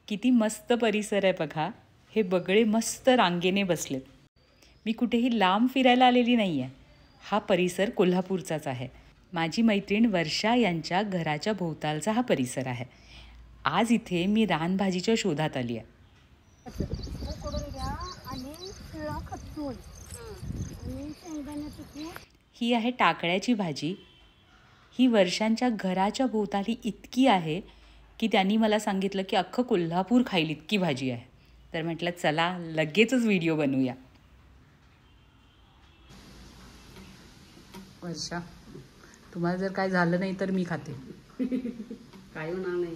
किती मस्त परिसर आहे बघा. हे बगळे मस्त रांगेने बसलेत. मी कुठेही लांब फिरायला आलेली नाही आहे. हा परिसर कोल्हापूरचाच आहे. माझी मैत्रीण वर्षा यांच्या घराच्या भोवतालचा हा परिसर आहे. आज इथे मी रानभाजीच्या शोधात आली आहे. ही आहे टाकळ्याची भाजी. ही वर्षांच्या घराच्या भोवताली इतकी आहे की त्यांनी मला सांगितलं की अख्खं कोल्हापूर खाईल इतकी भाजी आहे. तर म्हटलं चला लगेचच व्हिडिओ बनवूया. वर्षा, तुम्हाला जर काय झालं नाही तर मी खाते. काय होणार नाही.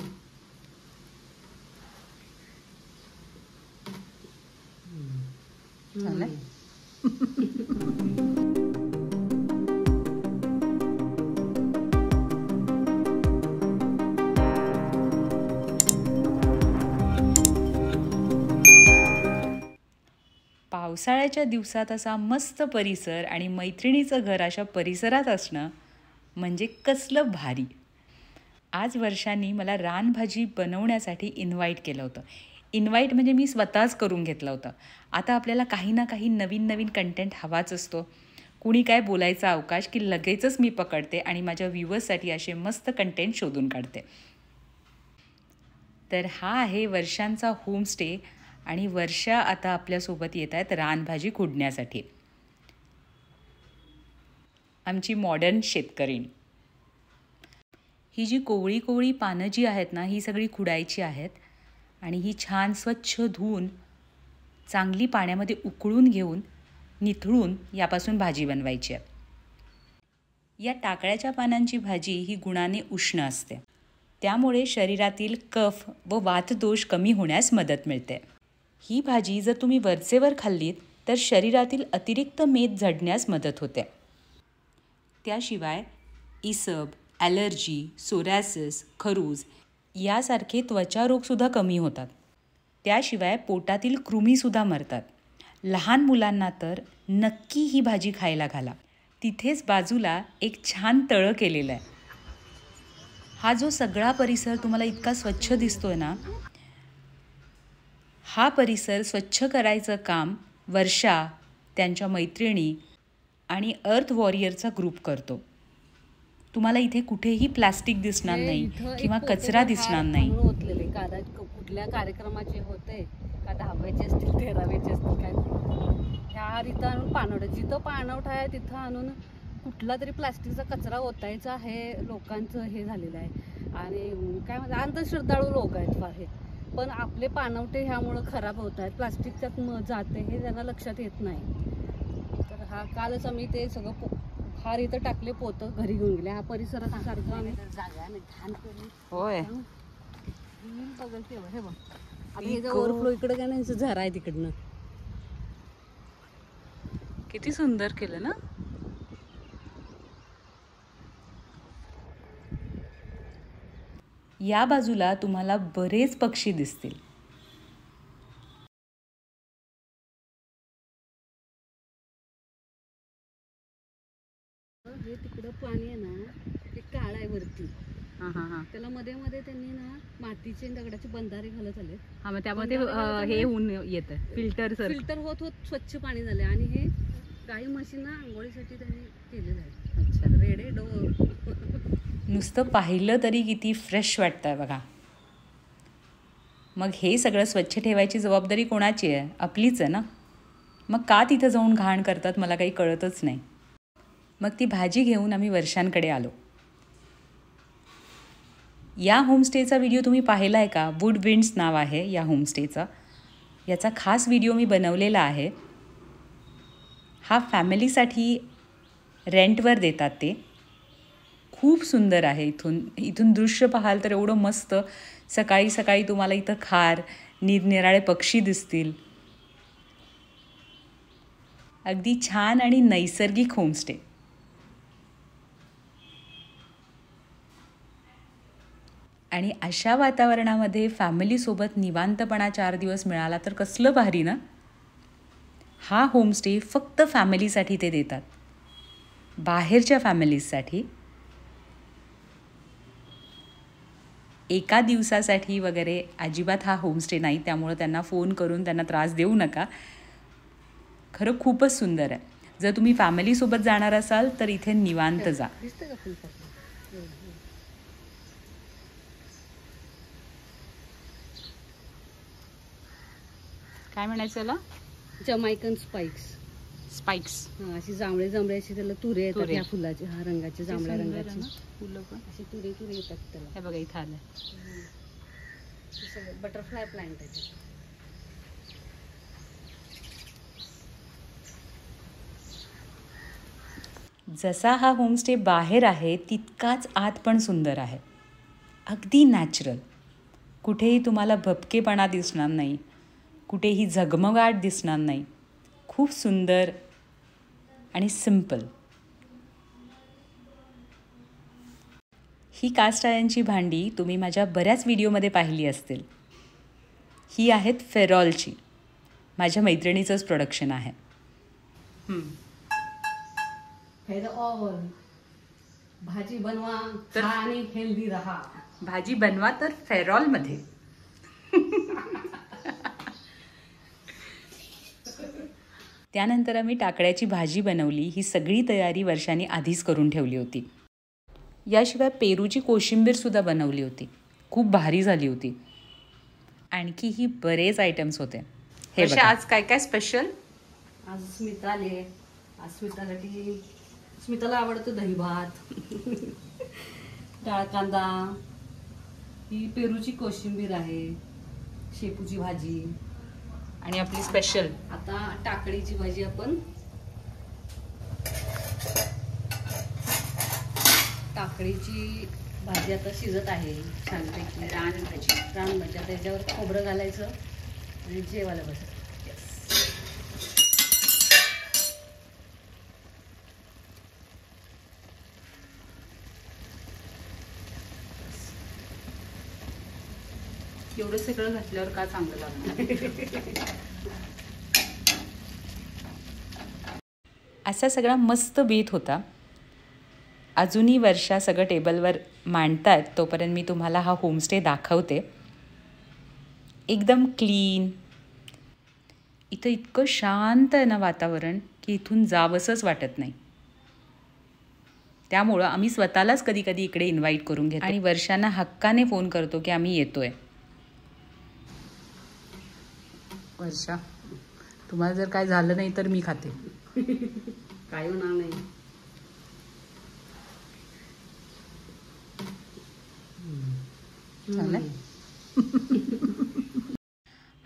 झालं? पावसाळ्याच्या दिवसात असा मस्त परिसर आणि मैत्रिणीचं घर अशा परिसरात असणं म्हणजे कसलं भारी. आज वर्षांनी मला रानभाजी बनवण्यासाठी इन्व्हाइट केलं होतं. इन्व्हाइट म्हणजे मी स्वतःच करून घेतलं होतं. आता आपल्याला काही ना काही नवीन नवीन कंटेंट हवाच असतो. कुणी काय बोलायचा अवकाश की लगेचच मी पकडते आणि माझ्या व्ह्यूअर्ससाठी असे मस्त कंटेंट शोधून काढते. तर हा आहे वर्षांचा होमस्टे आणि वर्षा आता आपल्यासोबत येत आहेत रानभाजी खुडण्यासाठी. आमची मॉडर्न शेतकरीण. ही जी कोवळी कोवळी पानं जी आहेत ना, ही सगळी खुडायची आहेत आणि ही छान स्वच्छ धुवून चांगली पाण्यामध्ये उकळून घेऊन निथळून यापासून भाजी बनवायची आहे. या टाकळ्याच्या पानांची भाजी ही गुणाने उष्ण असते. त्यामुळे शरीरातील कफ व वातदोष कमी होण्यास मदत मिळते. ही भाजी जर तुम्ही वरचेवर खाल्लीत तर शरीरातील अतिरिक्त मेद झडण्यास मदत होते. त्याशिवाय इसब, ॲलर्जी, सोरायसिस, खरूज यासारखे त्वचारोगसुद्धा कमी होतात. त्याशिवाय पोटातील कृमीसुद्धा मरतात. लहान मुलांना तर नक्की ही भाजी खायला घाला. तिथेच बाजूला एक छान तळं केलेलं आहे. हा जो सगळा परिसर तुम्हाला इतका स्वच्छ दिसतोय ना, हा परिसर स्वच्छ करायचं काम वर्षा, त्यांच्या मैत्रिणी आणि अर्थ वॉरियरचा ग्रुप करतो. तुम्हाला इथे कुठेही प्लास्टिक दिसणार नाही किंवा कचरा दिसणार नाही. कुठल्या कार्यक्रमाचे होते का 10व्याचे असतील 13व्याचे असतील काय ह्या इथं आणून पाणवठं जिथं पाणवठा आहे तिथं आणून कुठला तरी प्लास्टिकचा कचरा ओतायचा हे लोकांचं हे झालेलं आहे. आणि काय म्हणतात अंधश्रद्धाळू लोक आहेत फार हे. पण आपले पाणवठे ह्यामुळं खराब होत आहेत. प्लास्टिक त्यात जाते हे त्यांना लक्षात येत नाही. तर हा कालच आम्ही ते सगळं फार इथं टाकले पोतं घरी घेऊन गेले. हा परिसरात सारखं आम्ही जागा नाही घाण केली. होय बघल तेव्हा हे बघ आता हे ओव्हरफ्लो इकडं काय नाही झरा आहे तिकडनं. किती सुंदर केलं ना. या बाजूला तुम्हाला बरेच पक्षी दिसतील. हे तिकडं पाणी आहे ना ते काळ आहे वरती. त्याला मध्ये मध्ये त्यांनी ना मातीचे दगडाचे बंधारे घालत आले. हा मग त्यामध्ये हे होऊन येतं फिल्टर होत स्वच्छ पाणी झाले. आणि हे गाई म्हशींना आंघोळीसाठी त्यांनी केलेलं आहे. अच्छा रेडे डोर. नुसतं पाहिलं तरी किती फ्रेश वाटतंय बघा. मग हे सगळं स्वच्छ ठेवायची जबाबदारी कोणाची आहे? आपलीच आहे ना. मग का तिथं जाऊन घाण करतात मला काही कळतच नाही. मग ती भाजी घेऊन आम्ही वर्षांकडे आलो. या होमस्टेचा व्हिडिओ तुम्ही पाहिला आहे का? वूड विंड्स नाव आहे या होमस्टेचा. याचा खास व्हिडिओ मी बनवलेला आहे. हा फॅमिलीसाठी रेंटवर देतात ते. खूप सुंदर आहे. इथून दृश्य पाहाल तर एवढं मस्त. सकाळी सकाळी तुम्हाला इथं खार निरनिराळे पक्षी दिसतील. अगदी छान आणि नैसर्गिक होमस्टे. आणि अशा वातावरणामध्ये फॅमिलीसोबत निवांतपणा 4 दिवस मिळाला तर कसलं भारी ना. हा होमस्टे फक्त फॅमिलीसाठी ते देतात. बाहेरच्या फॅमिलीजसाठी एका दिवसासाठी वगैरे अजिबात हा होमस्टे नाही, त्यामुळं त्यांना फोन करून त्यांना त्रास देऊ नका. खरं खूपच सुंदर आहे. जर तुम्ही फॅमिलीसोबत जाणार असाल तर इथे निवांत जा. काय म्हणायचं याला? Jamaican spikes. स्पाइक्स. अशी जांभळे जांभळे अशी त्याला तुरे येतात या फुलाचे, हा रंगाचे, जांभळ्या रंगाचे फुलं पण अशी तुरे येतात त्याला. हे बघा इथं आलं. बटरफ्लाय प्लांट आहे. जसा हा होमस्टे बाहेर आहे तितकाच आत पण सुंदर आहे. अगदी नॅचरल. कुठेही तुम्हाला भपकेपणा दिसणार नाही, कुठेही झगमगाट दिसणार नाही. खूप सुंदर आणि सिंपल. ही कास्ट आयर्नची भांडी तुम्ही माझ्या बऱ्याच व्हिडिओमध्ये पाहिली असतील. ही आहेत फेरॉलची. माझ्या मैत्रिणीचंच प्रोडक्शन आहे. फेरॉल. भाजी बनवा खा आणि हेल्दी राहा. भाजी बनवा तर फेरॉलमध्ये. त्यानंतर आम्ही टाकळ्याची भाजी बनवली. ही सगळी तयारी वर्षांनी आधीच करून ठेवली होती. याशिवाय पेरूची कोशिंबीरसुद्धा बनवली होती. खूप भारी झाली होती. आणखीही बरेच आयटम्स होते. हे बघा आज काय काय स्पेशल. आज स्मिता आले. आज स्मितासाठी, स्मिताला आवडतं दही भात, डाळ कांदा, ही पेरूची कोशिंबीर आहे, शेपूची भाजी आणि आपली स्पेशल आता टाकळीची भाजी. आपण टाकळीची भाजी आता शिजत आहे छानपैकी. रान भाजी. आता याच्यावर खोबरं घालायचं आणि जेवायला बसायचं. एवढं सगळं घातल्यावर का चांगलं लागतं. असा सगळा मस्त बेत होता. अजूनही वर्षा सगळं टेबलवर मांडतात तोपर्यंत मी तुम्हाला हा होमस्टे दाखवते. एकदम क्लीन. इथं इतकं शांत आहे ना वातावरण की इथून जावंसंच वाटत नाही. त्यामुळं आम्ही स्वतःलाच कधी कधी इकडे इन्व्हाइट करून घेतो आणि वर्षांना हक्काने फोन करतो की आम्ही येतोय. वर्षा, तुम्हाला जर काय झालं नाही तर मी खाते. काय होणार नाही.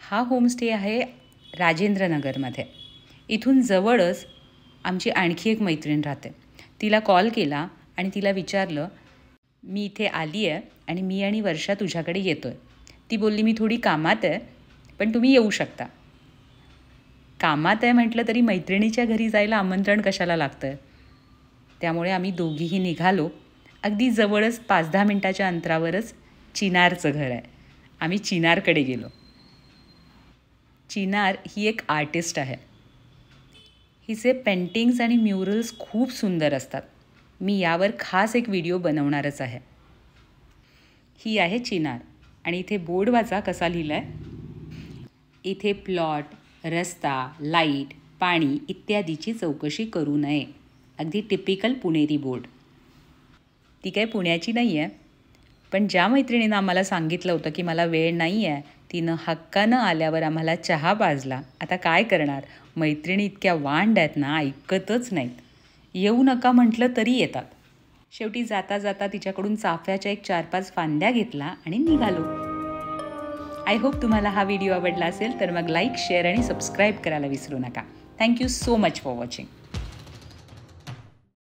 हा होमस्टे आहे राजेंद्रनगरमध्ये. इथून जवळच आमची आणखी एक मैत्रीण राहते. तिला कॉल केला आणि तिला विचारलं मी इथे आली आहे आणि मी आणि वर्षा तुझ्याकडे येतो आहे. ती बोलली मी थोडी कामात आहे पण तुम्ही येऊ शकता. कामात आहे म्हटलं तरी मैत्रिणीच्या घरी जायला आमंत्रण कशाला लागतं आहे. त्यामुळे आम्ही दोघीही निघालो. अगदी जवळच 5-10 मिनटाच्या अंतरावरच चिनारचं घर आहे. आम्ही चिनारकडे गेलो. चिनार ही एक आर्टिस्ट आहे. हिचे पेंटिंग्स आणि म्युरल्स खूप सुंदर असतात. मी यावर खास एक व्हिडिओ बनवणारच आहे. ही आहे चिनार आणि इथे बोर्ड वाचा कसा लिहिला आहे. इथे प्लॉट, रस्ता, लाईट, पाणी इत्यादीची चौकशी करू नये. अगदी टिपिकल पुणेरी बोर्ड. ती काय पुण्याची नाही आहे पण ज्या मैत्रिणीनं आम्हाला सांगितलं होतं की मला वेळ नाही आहे तिनं हक्कानं आल्यावर आम्हाला चहा पाजला. आता काय करणार, मैत्रिणी इतक्या वांड आहेत ना, ऐकतच नाहीत. येऊ नका म्हटलं तरी येतात. शेवटी जाता जाता तिच्याकडून चाफ्याच्या एक 4-5 फांद्या घेतला आणि निघालो. आय होप तुम्हाला हा व्हिडिओ आवडला असेल तर मग लाईक, शेअर आणि सबस्क्राईब करायला विसरू नका. Thank you so much for watching.